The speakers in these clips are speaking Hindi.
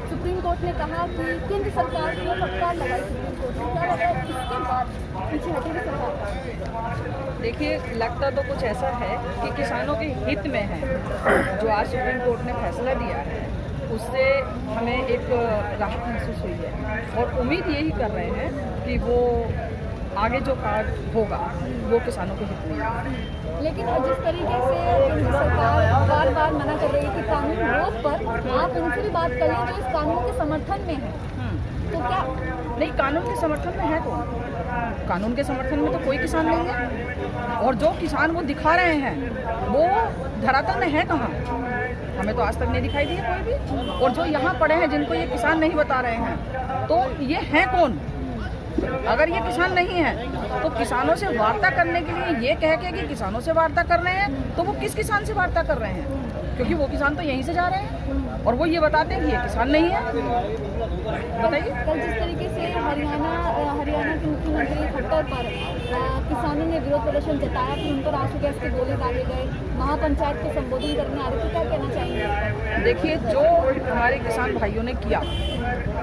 सुप्रीम कोर्ट ने कहा कि केंद्र सरकार को फटकार लगाई सुप्रीम कोर्ट ने, क्या लगा इसके बाद पीछे हटेगी सरकार? देखिए, लगता तो कुछ ऐसा है कि किसानों के हित में है जो आज सुप्रीम कोर्ट ने फैसला दिया है, उससे हमें एक राहत महसूस हुई है और उम्मीद यही कर रहे हैं कि वो आगे जो कार्य होगा वो किसानों के हित में है। लेकिन जिस तरीके से केंद्र सरकार बार बार मना कर रही है कि कानून रोक पर आप उनसे भी बात कर लें जो इस कानून के समर्थन में है, तो क्या नहीं, कानून के समर्थन में है कौन? कानून के समर्थन में तो कोई किसान नहीं है, और जो किसान वो दिखा रहे हैं वो धरातल में है कहाँ? हमें तो आज तक नहीं दिखाई दिए कोई भी। और जो यहाँ पड़े हैं जिनको ये किसान नहीं बता रहे हैं, तो ये हैं कौन? अगर ये किसान नहीं है तो किसानों से वार्ता करने के लिए ये कह के कि किसानों से वार्ता कर रहे हैं, तो वो किस किसान से वार्ता कर रहे हैं? क्योंकि वो किसान तो यहीं से जा रहे हैं और वो ये बताते हैं कि ये किसान नहीं है। बताइए। कल जिस तरीके से हरियाणा के मुख्यमंत्री खट्टर पर किसानों ने विरोध प्रदर्शन जताया, फिर उन पर आंसू गैस के गोले दागे गए, महापंचायत को संबोधन करने आ रहे थे, क्या कहना चाहेंगे? देखिए, जो हमारे किसान भाइयों ने किया,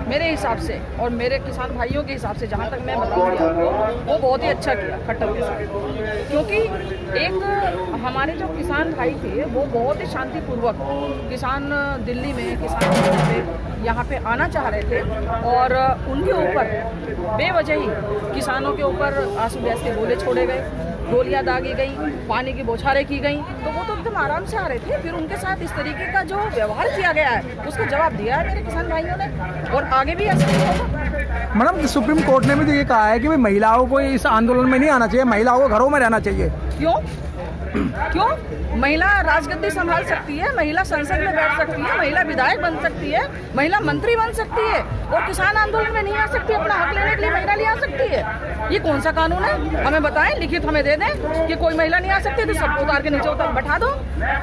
मेरे हिसाब से और मेरे किसान भाइयों के हिसाब से जहाँ तक मैं बताऊँगी आपको, वो बहुत ही अच्छा किया खट्टर के साथ। क्योंकि एक हमारे जो किसान भाई थे वो बहुत ही शांतिपूर्वक किसान दिल्ली में किसान यहाँ पे आना चाह रहे थे, और उनके ऊपर बेवजह ही किसानों के ऊपर आंसू गैस के गोले छोड़े गए, गोलियां दागी गई, पानी की बौछारें की गई, तो वो तो एकदम आराम से आ रहे थे। फिर उनके साथ इस तरीके का जो व्यवहार किया गया है उसका जवाब दिया है मेरे किसान भाइयों ने, और आगे भी ऐसा ही होगा। मैडम, सुप्रीम कोर्ट ने भी तो ये कहा है कि भाई महिलाओं को इस आंदोलन में नहीं आना चाहिए, महिलाओं को घरों में रहना चाहिए। क्यों? महिला राजगद्दी संभाल सकती है, महिला संसद में बैठ सकती है, महिला विधायक बन सकती है, महिला मंत्री बन सकती है, और किसान आंदोलन में नहीं आ सकती? अपना हक लेने के लिए महिला नहीं आ सकती है? ये कौन सा कानून है? हमें बताएं, लिखित हमें दे दें कि कोई महिला नहीं आ सकती, तो सबको उतार के नीचे उतार बैठा दो,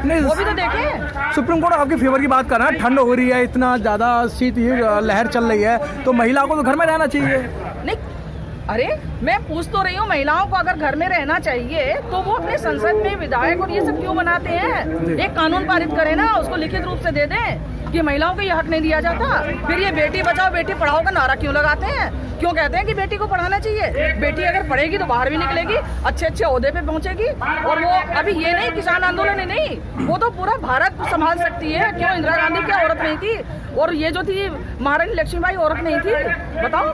नहीं वो भी तो देखें। सुप्रीम कोर्ट आपके फेवर की बात कर रहा है, ठंड हो रही है, इतना ज्यादा शीत लहर चल रही है, तो महिला को तो घर में रहना चाहिए। नहीं, अरे मैं पूछ तो रही हूँ, महिलाओं को अगर घर में रहना चाहिए तो वो अपने संसद में विधायक और ये सब क्यों बनाते हैं? एक कानून पारित करें ना, उसको लिखित रूप से दे दें कि महिलाओं को ये हक नहीं दिया जाता। फिर ये बेटी बचाओ बेटी पढ़ाओ का नारा क्यों लगाते हैं? क्यों कहते हैं कि बेटी को पढ़ाना चाहिए? बेटी अगर पढ़ेगी तो बाहर भी निकलेगी, अच्छे अच्छे ओहदे पे पहुंचेगी। और वो अभी ये नहीं किसान आंदोलन ही नहीं, वो तो पूरा भारत संभाल सकती है। क्यों इंदिरा गांधी क्या औरत नहीं थी? और ये जो थी महारानी लक्ष्मीबाई औरत नहीं थी? बताओ।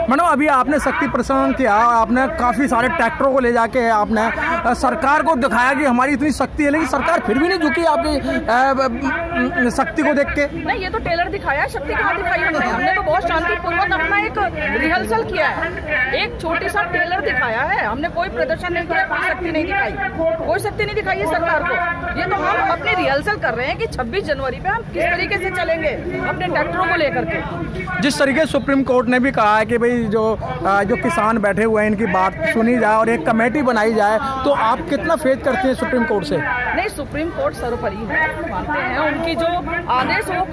मैडम, अभी आपने शक्ति प्रदर्शन किया, आपने काफी सारे ट्रैक्टरों को ले जाके आपने सरकार को दिखाया कि हमारी इतनी शक्ति है, लेकिन सरकार फिर भी नहीं झुकी आपकी शक्ति को देख के। नहीं, ये तो टेलर दिखाया है, शक्ति कहाँ दिखाई हमने? हमने तो बहुत शांतिपूर्वक अपना एक रिहर्सल किया है, एक छोटी सा टेलर दिखाया है। हमने कोई प्रदर्शन नहीं किया, कोई शक्ति नहीं दिखाई, कोई शक्ति नहीं दिखाई है सरकार को। ये तो हम अपनी रिहर्सल कर रहे हैं कि 26 जनवरी पे हम किस तरीके से चलेंगे अपने ट्रैक्टरों को लेकर के। जिस तरीके से सुप्रीम कोर्ट ने भी कहा है कि भाई जो किसान बैठे हुए हैं इनकी बात सुनी जाए और एक कमेटी बनाई जाए, तो आप कितना फेथ करते हैं सुप्रीम कोर्ट से? नहीं, सुप्रीम कोर्ट सर्वोपरि है, मानते हैं उनकी जो आदेश वो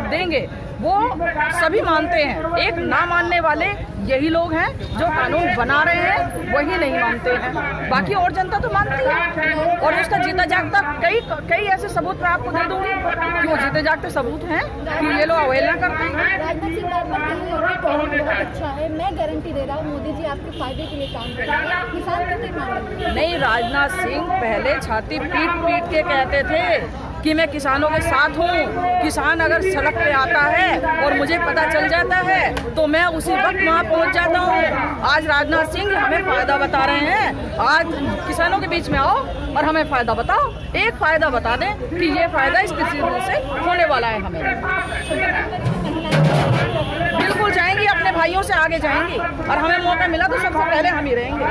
देंगे वो सभी मानते हैं। एक ना मानने वाले यही लोग हैं जो कानून बना रहे हैं, वही नहीं मानते हैं। बाकी और जनता तो मानती है, और उसका जीता जागता कई ऐसे सबूत मैं आपको दे दूंगी कि वो जीते जागते सबूत हैं कि ये लोग अवहेलना करते हैं। राजनाथ सिंह बहुत अच्छा है, मैं गारंटी दे रहा हूँ मोदी जी आपके फायदे के लिए काम करेंगे, किसान कितने मांग? नहीं, राजनाथ सिंह पहले छाती पीट के कहते थे कि मैं किसानों के साथ हूँ। किसान अगर सड़क पे आता है और मुझे पता चल जाता है तो मैं उसी वक्त वहाँ पहुँच जाता हूँ। आज राजनाथ सिंह हमें फायदा बता रहे हैं। आज किसानों के बीच में आओ और हमें फायदा बताओ, एक फायदा बता दें कि ये फायदा इस कृषि बिल से होने वाला है। हमें बिल्कुल जाएंगी, अपने भाइयों से आगे जाएंगी, और हमें मौका मिला तो सबसे पहले हम ही रहेंगे।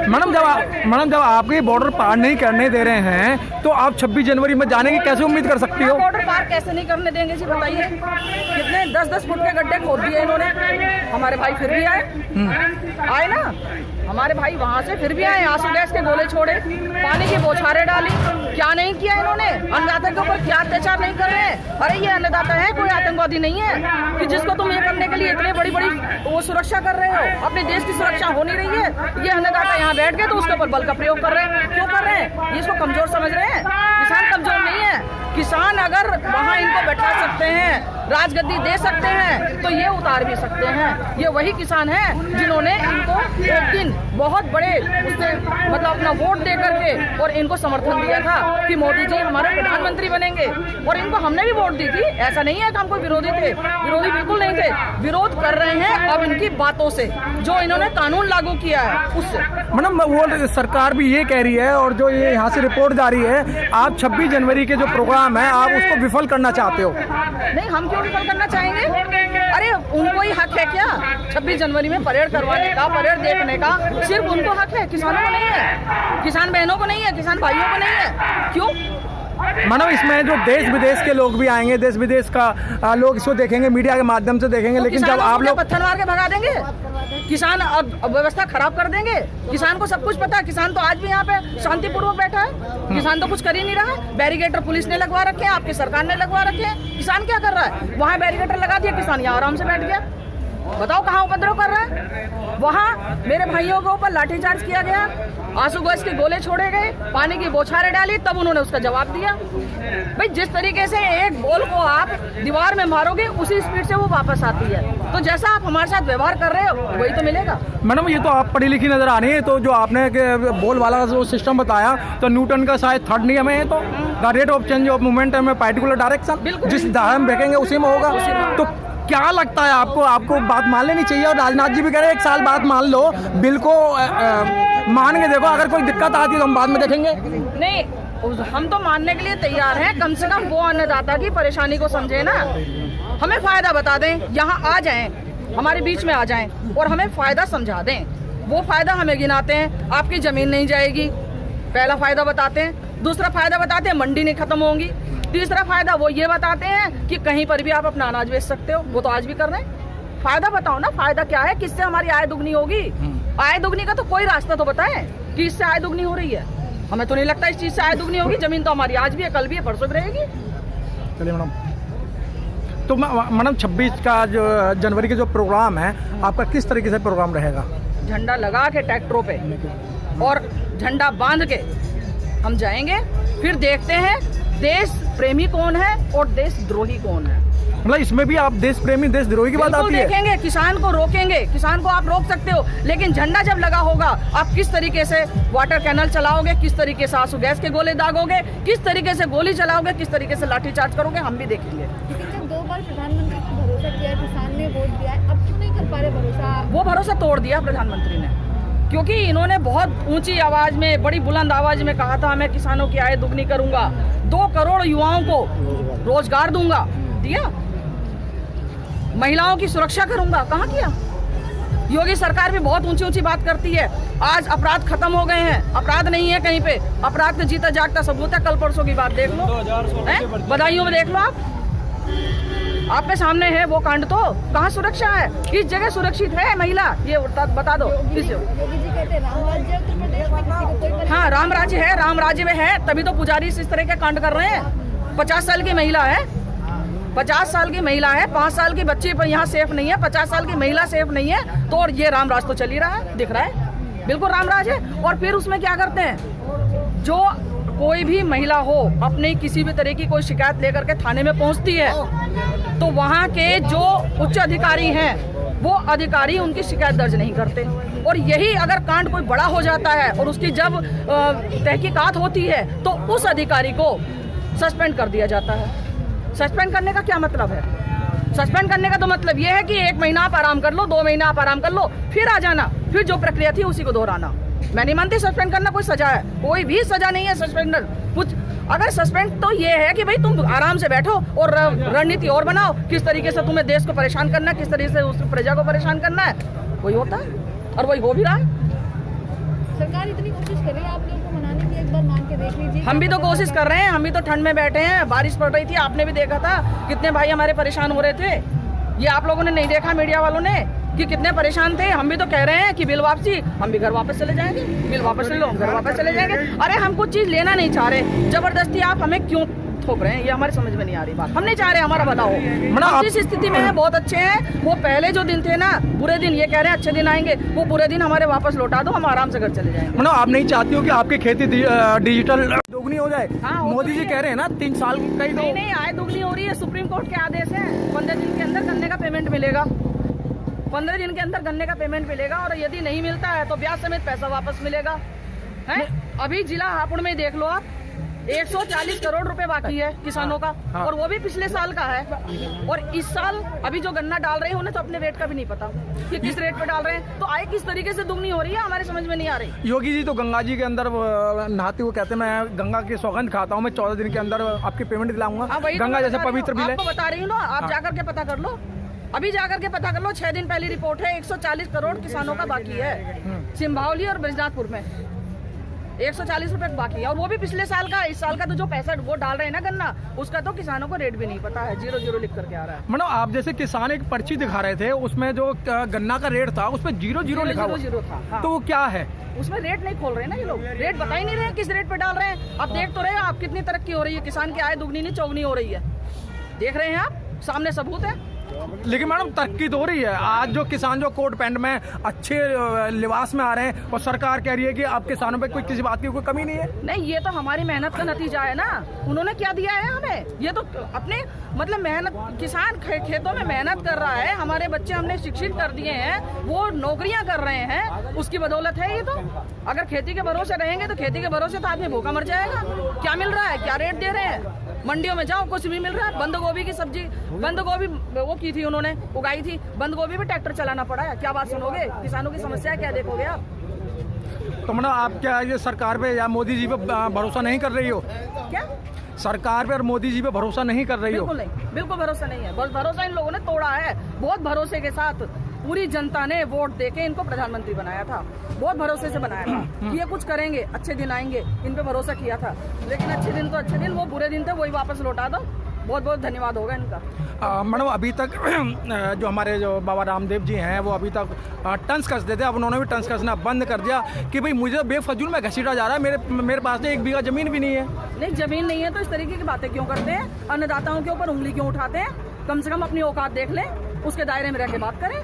मैडम, जब आपके बॉर्डर पार नहीं करने दे रहे हैं तो आप 26 जनवरी में जाने की कैसे उम्मीद कर सकती हो? बॉर्डर पार कैसे नहीं करने देंगे जी, बताइए। कितने 10-10 फुट के गड्ढे खोद दिए इन्होंने, हमारे भाई फिर भी आए ना, हमारे भाई वहाँ से फिर भी आए, आंसू गैस के गोले छोड़े, पानी की बौछारें डाली। क्या नहीं किया इन्होंने? अन्नदाता के ऊपर क्या अत्याचार नहीं कर रहे हैं? अरे ये अन्नदाता है, कोई आतंकवादी नहीं है कि जिसको तुम ये करने के लिए इतनी बड़ी वो सुरक्षा कर रहे हो। अपने देश की सुरक्षा हो नहीं रही है, ये अन्नदाता यहाँ बैठ गए तो उसके ऊपर बल का प्रयोग कर रहे हैं। क्यों कर रहे हैं? ये इसको कमजोर समझ रहे हैं? किसान कमजोर नहीं है। किसान अगर वहाँ इनको बैठा सकते हैं राजगद्दी दे सकते हैं तो ये उतार भी सकते हैं। ये वही किसान हैं जिन्होंने इनको एक दिन बहुत बड़े उससे मतलब अपना वोट दे करके और इनको समर्थन दिया था कि मोदी जी हमारे प्रधानमंत्री बनेंगे, और इनको हमने भी वोट दी थी। ऐसा नहीं है कि हम कोई विरोधी थे, विरोधी बिल्कुल नहीं थे। विरोध कर रहे हैं अब इनकी बातों से, जो इन्होंने कानून लागू किया है उससे। मैडम वो सरकार भी ये कह रही है, और जो ये यहाँ से रिपोर्ट जारी है, आप 26 जनवरी के जो प्रोग्राम है आप उसको विफल करना चाहते हो। नहीं, हम क्यों विफल करना चाहेंगे? अरे उनको ही हक है क्या 26 जनवरी में परेड करवाने का, परेड देखने का? सिर्फ उनको हक है, किसानों को नहीं है, किसान बहनों को नहीं है, किसान भाइयों को नहीं है। क्यों? मैडम इसमें जो देश विदेश के लोग भी आएंगे, देश विदेश का लोग इसको देखेंगे, मीडिया के माध्यम से देखेंगे, लेकिन जब आप लोग पत्थर मार के भगा देंगे, किसान अब व्यवस्था खराब कर देंगे। किसान को सब कुछ पता है, किसान तो आज भी यहाँ पे शांतिपूर्वक बैठा है, किसान तो कुछ कर ही नहीं रहा। बैरिकेटर पुलिस ने लगवा रखे हैं, आपकी सरकार ने लगवा रखे हैं, किसान क्या कर रहा है? वहाँ बैरिकेटर लगा दिया, किसान यहाँ आराम से बैठ गया। बताओ कहाँ उपद्रव कर रहा है? वहाँ मेरे भाइयों के ऊपर लाठीचार्ज किया गया, आंसू गैस के गोले छोड़े गए, पानी की बौछारें डाली, तब उन्होंने उसका जवाब दिया। भाई जिस तरीके से एक बॉल को आप दीवार में मारोगे उसी स्पीड से वो वापस आती है, तो जैसा आप हमारे साथ व्यवहार कर रहे हो वही तो मिलेगा। मैडम ये तो आप पढ़ी लिखी नजर आ रही है, तो जो आपने बॉल वाला जो सिस्टम बताया, तो न्यूटन का शायद थर्ड नियम है, तो the rate of change of momentum में पार्टिकुलर डायरेक्शन, जिस धारा में फेंकेंगे उसी में होगा। तो क्या लगता है आपको बात मान लेनी चाहिए? और राजनाथ जी भी कह रहे हैं 1 साल बाद मान लो, बिल को मान के देखो, अगर कोई दिक्कत आती है तो हम बाद में देखेंगे। नहीं, हम तो मानने के लिए तैयार हैं, कम से कम वो अन्नदाता की परेशानी को समझे ना, हमें फायदा बता दें, यहाँ आ जाएं, हमारे बीच में आ जाएं और हमें फायदा समझा दें। वो फायदा हमें गिनाते हैं, आपकी जमीन नहीं जाएगी, पहला फायदा बताते हैं। दूसरा फायदा बताते हैं मंडी नहीं खत्म होंगी। तीसरा फायदा वो ये बताते हैं कि कहीं पर भी आप अपना अनाज बेच सकते हो, वो तो आज भी कर रहे हैं। फायदा बताओ ना, फायदा क्या है, किससे हमारी आय दुगनी होगी? आय दुगनी का तो कोई रास्ता तो बताएं कि इससे आय दुगनी हो रही है। हमें तो नहीं लगता इस चीज से आय दुगनी होगी। जमीन तो हमारी आज भी है, कल भी है, परसों भी रहेगी। चलिए मैडम, तो मैडम 26 का जो जनवरी के जो प्रोग्राम है आपका, किस तरीके से प्रोग्राम रहेगा? झंडा लगा के ट्रैक्टरों पे और झंडा बांध के हम जाएंगे, फिर देखते हैं देश प्रेमी कौन है और देशद्रोही कौन है। मतलब इसमें भी आप देश प्रेमी देशद्रोही की बात आती है? देखेंगे, किसान को रोकेंगे, किसान को आप रोक सकते हो, लेकिन झंडा जब लगा होगा आप किस तरीके से वाटर कैनल चलाओगे, किस तरीके से आंसू गैस के गोले दागोगे, किस तरीके से गोली चलाओगे, किस तरीके से लाठीचार्ज करोगे, हम भी देखेंगे। लेकिन जब 2 बार प्रधानमंत्री को भरोसा किया, किसान ने वोट दिया, अब क्यों नहीं कर पा रहे भरोसा? वो भरोसा तोड़ दिया प्रधानमंत्री ने, क्योंकि इन्होंने बहुत ऊंची आवाज में, बड़ी बुलंद आवाज में कहा था मैं किसानों की आय दुगनी करूंगा, 2 करोड़ युवाओं को रोजगार दूंगा, दिया। महिलाओं की सुरक्षा करूंगा, कहाँ किया? योगी सरकार भी बहुत ऊंची ऊंची बात करती है। आज अपराध खत्म हो गए हैं, अपराध नहीं है कहीं पे, अपराध का जीता जागता सबूत है। कल परसों की बात देख लो, बधाइयों में देख लो, आपके सामने है वो कांड। तो कहाँ सुरक्षा है? किस जगह सुरक्षित है महिला, ये बता दो। योगी जी कहते हैं राम राज्य है उत्तर प्रदेश में, किसी को कोई हाँ राम राज्य है, राम राज्य में है, तभी तो पुजारी इस तरह के कांड कर रहे हैं। 50 साल की महिला है, 50 साल की महिला है, 5 साल की बच्ची पर यहाँ सेफ नहीं है, 50 साल की महिला सेफ नहीं है, तो और ये राम राज तो चल ही रहा है, दिख रहा है, बिल्कुल राम राज है। और फिर उसमें क्या करते हैं, जो कोई भी महिला हो अपने किसी भी तरह की कोई शिकायत लेकर के थाने में पहुंचती है, तो वहाँ के जो उच्च अधिकारी हैं वो अधिकारी उनकी शिकायत दर्ज नहीं करते। और यही अगर कांड कोई बड़ा हो जाता है और उसकी जब तहकीकात होती है तो उस अधिकारी को सस्पेंड कर दिया जाता है। सस्पेंड करने का क्या मतलब है? सस्पेंड करने का तो मतलब ये है कि 1 महीना आप आराम कर लो, 2 महीना आप आराम कर लो, फिर आ जाना, फिर जो प्रक्रिया थी उसी को दोहराना। मैं नहीं मानती सस्पेंड करना कोई सजा है, कोई भी सजा नहीं है सस्पेंड। कुछ अगर सस्पेंड तो ये है कि भाई तुम आराम से बैठो और रणनीति और बनाओ, किस तरीके से तुम्हें देश को परेशान करना है, किस तरीके से उस प्रजा को परेशान करना है, वही होता है और वही हो भी रहा है। सरकार इतनी कोशिश कर रही है आप लोगों को मनाने की, एक बार मान के देख लीजिए। हम भी तो कोशिश कर रहे हैं, हम भी तो ठंड में बैठे हैं, बारिश पड़ रही थी, आपने भी देखा था कितने भाई हमारे परेशान हो रहे थे। ये आप लोगों ने नहीं देखा, मीडिया वालों ने, कि कितने परेशान थे। हम भी तो कह रहे हैं कि बिल वापसी, हम भी घर वापस चले जाएंगे, बिल वापस ले लो, घर वापस चले जाएंगे। अरे हम कुछ चीज लेना नहीं चाह रहे, जबरदस्ती आप हमें क्यों थोप रहे हैं, ये हमारे समझ में नहीं आ रही बात। हम नहीं चाह रहे हमारा बताओ, हम जिस स्थिति में है बहुत अच्छे हैं। वो पहले जो दिन थे ना बुरे दिन, ये कह रहे हैं अच्छे दिन आएंगे, वो बुरे दिन हमारे वापस लौटा दो, हम आराम से घर चले जाएंगे। आप नहीं चाहती हो कि आपकी खेती डिजिटल दुगनी हो जाए। हाँ, हो मोदी तो जी रही कह रहे हैं ना 3 साल कई नहीं नहीं आय दुगनी हो रही है। सुप्रीम कोर्ट के आदेश है 15 दिन के अंदर गन्ने का पेमेंट मिलेगा। 15 दिन के अंदर गन्ने का पेमेंट मिलेगा और यदि नहीं मिलता है तो ब्याज समेत पैसा वापस मिलेगा। है अभी जिला हापुड़ में देख लो आप 140 करोड़ रुपए बाकी है किसानों का। हाँ। और वो भी पिछले साल का है। और इस साल अभी जो गन्ना डाल रहे हैं उन्हें तो अपने रेट का भी नहीं पता कि किस रेट पे डाल रहे हैं। तो आय किस तरीके से दुगनी हो रही है हमारे समझ में नहीं आ रही। योगी जी तो गंगा जी के अंदर नहाते हुए कहते हैं मैं गंगा की सौगंध खाता हूँ, मैं 14 दिन के अंदर आपकी पेमेंट दिलाऊंगा। हाँ, वही तो गंगा मैं जैसे बता रही पवित्र हूँ, बिल है। आपको बता रही हूँ ना। आप हाँ। जाकर के पता कर लो, अभी जाकर के पता कर लो। 6 दिन पहली रिपोर्ट है 140 करोड़ किसानों का बाकी है सिंभावली और ब्रजनाथपुर में 140 रुपए बाकी है। और वो भी पिछले साल का। इस साल का तो जो पैसा वो डाल रहे हैं ना गन्ना, उसका तो किसानों को रेट भी नहीं पता है। 0 लिख करके आ रहा है। मतलब आप जैसे किसान एक पर्ची दिखा रहे थे, उसमें जो गन्ना का रेट था उसमें 0 लिखा हुआ 0 था। हाँ। तो वो क्या है? उसमें रेट नहीं खोल रहे हैं ना ये लोग। रेट बता ही नहीं रहे किस रेट पे डाल रहे हैं। आप देख तो रहे हो आप कितनी तरक्की हो रही है। किसान की आय दुगनी नहीं चौगनी हो रही है। देख रहे हैं आप, सामने सबूत है। लेकिन मैडम तरक्की तो हो रही है। आज जो किसान जो कोट पैंट में अच्छे लिबास में आ रहे हैं और सरकार कह रही है कि अब किसानों पे कोई किसी बात की कोई कमी नहीं है। नहीं, ये तो हमारी मेहनत का नतीजा है ना। उन्होंने क्या दिया है हमें? ये तो अपने मतलब मेहनत, किसान खेतों में मेहनत कर रहा है। हमारे बच्चे हमने शिक्षित कर दिए हैं, वो नौकरियां कर रहे हैं, उसकी बदौलत है ये तो। अगर खेती के भरोसे रहेंगे तो खेती के भरोसे तो आदमी भूखा मर जाएगा। क्या मिल रहा है, क्या रेट दे रहे हैं? मंडियों में जाओ कुछ भी मिल रहा है। बंद गोभी की सब्जी, बंद गोभी वो की थी उन्होंने, उगाई थी। बंद गोभी भी ट्रैक्टर चलाना पड़ा है। क्या बात सुनोगे? किसानों की समस्या क्या देखोगे आप? तो मतलब आप क्या ये सरकार पे या मोदी जी पे भरोसा नहीं कर रही हो? क्या सरकार पे और मोदी जी पे भरोसा नहीं कर रही हो? बिल्कुल नहीं, बिल्कुल भरोसा नहीं है। बस भरोसा इन लोगों ने तोड़ा है। बहुत भरोसे के साथ पूरी जनता ने वोट देके इनको प्रधानमंत्री बनाया था। बहुत भरोसे से बनाया था कि ये कुछ करेंगे, अच्छे दिन आएंगे, इन पे भरोसा किया था। लेकिन अच्छे दिन तो अच्छे दिन, वो बुरे दिन थे वही वापस लौटा दो। बहुत बहुत धन्यवाद होगा इनका। मैडम अभी तक जो हमारे जो बाबा रामदेव जी हैं वो अभी तक टंस कस देते, अब उन्होंने भी टंस कसना बंद कर दिया कि भाई मुझे बेफजूल में घसीटा जा रहा है, मेरे पास तो 1 बीघा जमीन भी नहीं है। नहीं, जमीन नहीं है तो इस तरीके की बातें क्यों करते हैं? अन्नदाताओं के ऊपर उंगली क्यों उठाते हैं? कम से कम अपनी औकात देख लें, उसके दायरे में रह के बात करें।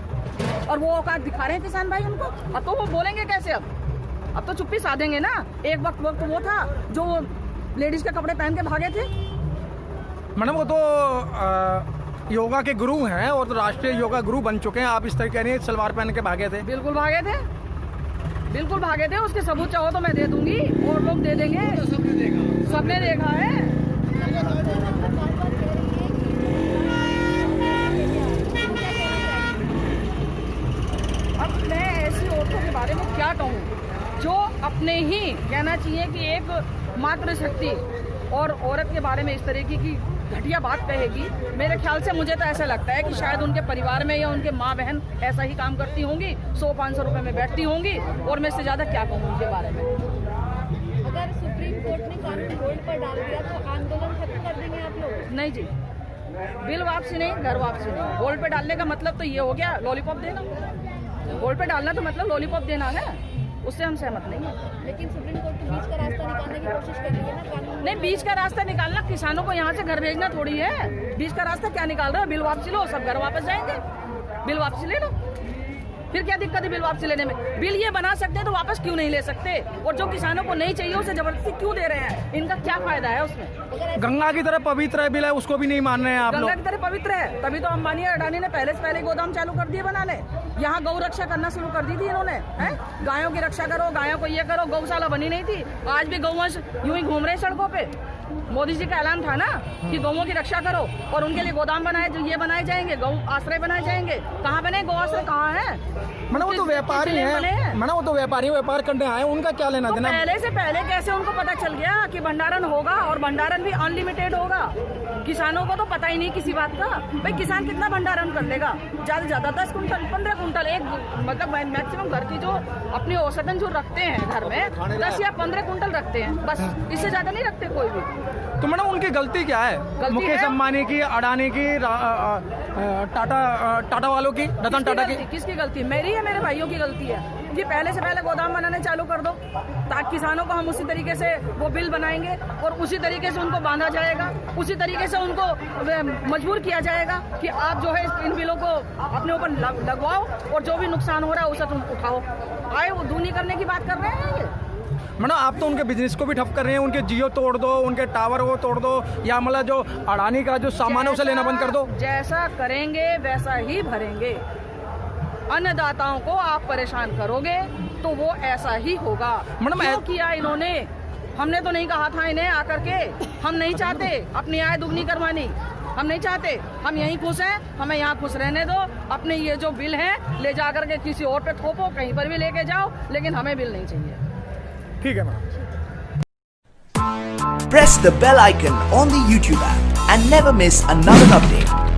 और वो औकात दिखा रहे हैं किसान भाई उनको। अब तो वो बोलेंगे कैसे? अब तो चुप्पी साधेंगे ना। एक वक्त वो था जो लेडीज के कपड़े पहन के भागे थे। मैडम वो तो योगा के गुरु हैं और तो राष्ट्रीय योगा गुरु बन चुके हैं। आप इस तरीके नहीं सलवार पहन के भागे थे? बिल्कुल भागे थे, बिल्कुल भागे थे। उसके सबूत चाहो तो मैं दे दूंगी और लोग दे देंगे। सबने देखा है। अब मैं ऐसी औरतों के बारे में क्या कहूँ जो अपने ही कहना चाहिए कि एक मातृ शक्ति और औरत के बारे में इस तरीके की घटिया बात कहेगी। मेरे ख्याल से मुझे तो ऐसा लगता है कि शायद उनके परिवार में या उनके माँ बहन ऐसा ही काम करती होंगी, 100-500 रुपए में बैठती होंगी। और मैं इससे ज़्यादा क्या कहूँ उनके बारे में। अगर सुप्रीम कोर्ट ने कानून होल्ड पर डाल दिया तो आंदोलन खत्म कर देंगे आप लोग? नहीं जी, बिल वापसी नहीं, घर वापसी नहीं। होल्ड पे डालने का मतलब तो ये हो गया लॉलीपॉप देना। होल्ड पे डालना तो मतलब लॉलीपॉप देना है, उससे हम सहमत नहीं है। लेकिन सुप्रीम कोर्ट तो बीच का रास्ता निकालने की कोशिश कर रही है ना कानून। नहीं, बीच का रास्ता निकालना किसानों को यहाँ से घर भेजना थोड़ी है। बीच का रास्ता क्या निकाल रहे हो? बिल वापसी लो, सब घर वापस जाएंगे। बिल वापसी ले लो, फिर क्या दिक्कत है बिल वापसी लेने में? बिल ये बना सकते हैं तो वापस क्यों नहीं ले सकते? और जो किसानों को नहीं चाहिए उसे जबरदस्ती क्यों दे रहे हैं? इनका क्या फायदा है उसमें? गंगा की तरह पवित्र बिल है, उसको भी नहीं मान रहे हैं आप लोग। गंगा की तरह पवित्र है, तभी तो अंबानी और अडानी ने पहले से पहले गोदाम चालू कर दिए बनाने। यहाँ गौ रक्षा करना शुरू कर दी थी इन्होंने। हैं, गायों की रक्षा करो, गायों को ये करो। गौशाला बनी नहीं थी, आज भी गौवंश यूं ही घूम रहे सड़कों पे। मोदी जी का ऐलान था ना कि गौओं की रक्षा करो और उनके लिए गोदाम बनाए, जो ये बनाए जाएंगे, गौ आश्रय बनाए जाएंगे। कहाँ बने गौ आश्रय? कहाँ है? मैडम वो तो व्यापारी हैं, मैडम वो तो व्यापारी व्यापार करने आए, उनका क्या लेना तो देना? पहले से पहले कैसे उनको पता चल गया कि भंडारण होगा और भंडारण भी अनलिमिटेड होगा? किसानों को तो पता ही नहीं किसी बात का। भाई किसान कितना भंडारण कर लेगा? ज्यादा से ज्यादा 10 कुंटल 15 कुंटल एक, मतलब मैक्सिमम घर की जो अपनी औसतन जो रखते हैं घर में 10 या 15 कुंटल रखते हैं, बस इससे ज्यादा नहीं रखते कोई भी। तो मैडम उनकी गलती क्या है? मुकेश अंबानी की, अडानी की, टाटा वालों की, रतन टाटा की? किसकी गलती? मेरी है, मेरे भाइयों की गलती है कि पहले से पहले गोदाम बनाने चालू कर दो, ताकि किसानों को हम उसी तरीके से वो बिल बनाएंगे और उसी तरीके से उनको बांधा जाएगा, उसी तरीके से उनको मजबूर किया जाएगा कि आप जो है इन बिलों को अपने ऊपर लगवाओ और जो भी नुकसान हो रहा है उसे तुम उठाओ। आए वो दूनी करने की बात कर रहे हैं ये। मैडम आप तो उनके बिजनेस को भी ठप कर रहे हैं, उनके जियो तोड़ दो, उनके टावर को तोड़ दो, या मतलब जो अडानी का जो सामान है उसे लेना बंद कर दो। जैसा करेंगे वैसा ही भरेंगे। अन्नदाताओं को आप परेशान करोगे तो वो ऐसा ही होगा। मैडम, क्यों किया इन्होंने? हमने तो नहीं कहा था इन्हें आकर के, हम नहीं चाहते अपनी आय दुगनी करवानी, हम नहीं चाहते, हम यहीं खुश हैं, हमें यहाँ खुश रहने दो। अपने ये जो बिल है ले जा करके किसी और पे थोपो, कहीं पर भी लेके जाओ, लेकिन हमें बिल नहीं चाहिए। ठीक है madam. Press the bell icon on the YouTube app and never miss another update.